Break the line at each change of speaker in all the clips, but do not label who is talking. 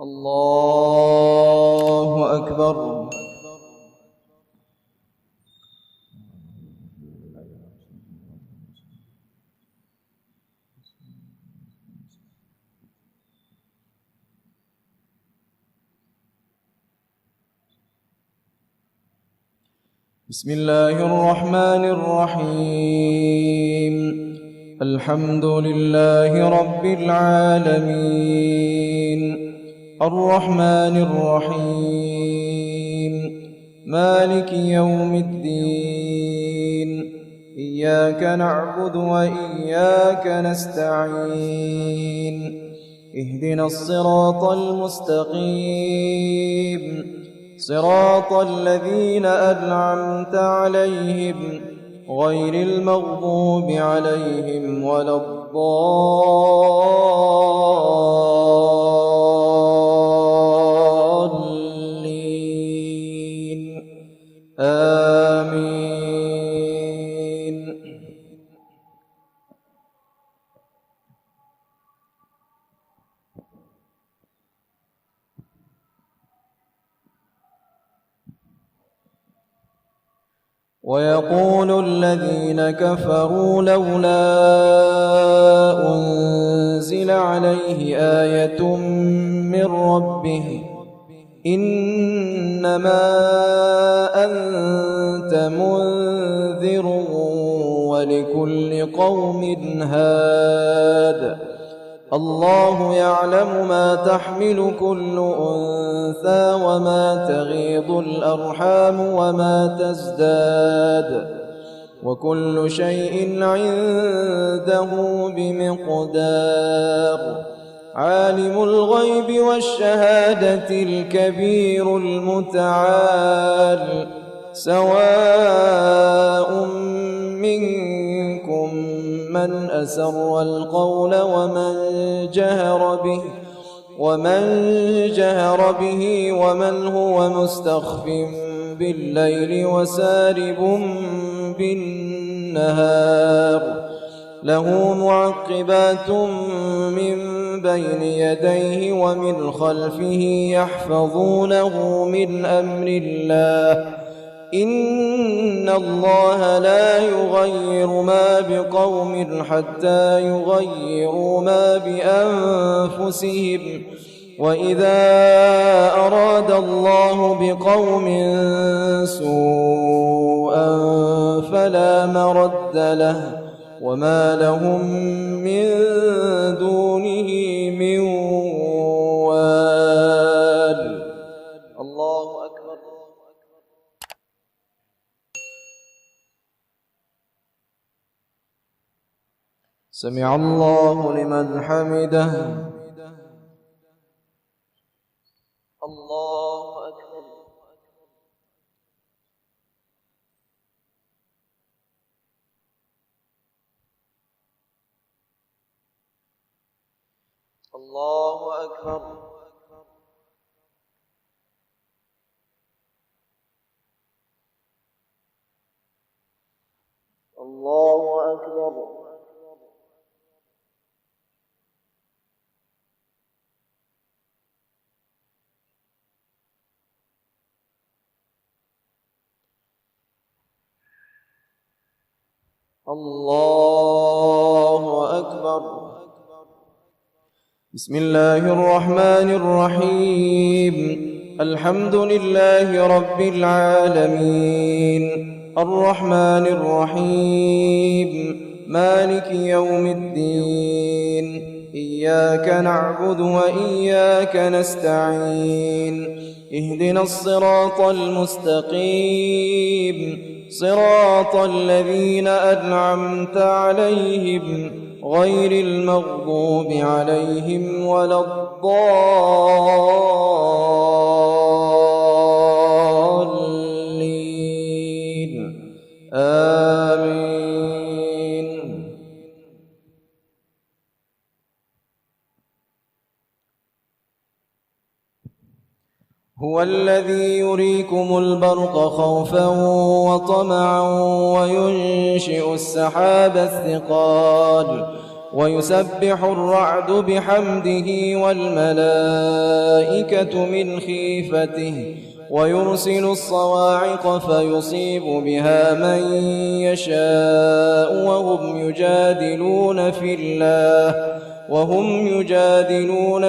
الله أكبر. بسم الله الرحمن الرحيم. الحمد لله رب العالمين الرحمن الرحيم مالك يوم الدين إياك نعبد وإياك نستعين اهدنا الصراط المستقيم صراط الذين أنعمت عليهم غير المغضوب عليهم ولا الضالين آمين. ويقول الذين كفروا لولا أنزل عليه آية من ربه إنما أنت منذر ولكل قوم هاد. الله يعلم ما تحمل كل أنثى وما تغيض الأرحام وما تزداد وكل شيء عنده بمقدار. عالم الغيب والشهادة الكبير المتعال. سواء منكم من أسر القول ومن جهر به ومن هو مستخف بالليل وسارب بالنهار. له معقبات من بين يديه ومن خلفه يحفظونه من أمر الله. إن الله لا يغير ما بقوم حتى يغيروا ما بأنفسهم. وإذا أراد الله بقوم سوءا فلا مرد له وما لهم من دونه من وال. الله أكبر. سمع الله لمن حمده. الله أكبر. الله أكبر. الله أكبر. الله أكبر. بسم الله الرحمن الرحيم. الحمد لله رب العالمين الرحمن الرحيم مالك يوم الدين إياك نعبد وإياك نستعين اهدنا الصراط المستقيم صراط الذين أنعمت عليهم غير المغضوب عليهم ولا الضالين آمين. هو الذي يريكم البرق خوفا وطمعا وينشئ السحاب الثقال ويسبح الرعد بحمده والملائكة من خيفته ويرسل الصواعق فيصيب بها من يشاء وهم يجادلون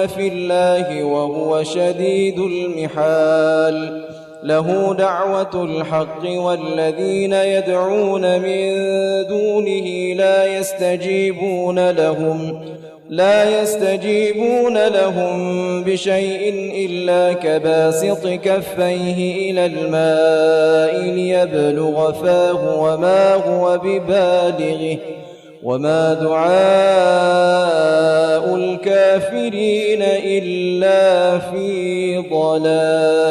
في الله وهو شديد المحال. له دعوة الحق والذين يدعون من دونه لا يستجيبون لهم بشيء إلا كباسط كفيه إلى الماء ليبلغ فاه وما هو ببالغه وما دعاء الكافرين إلا في ضلال.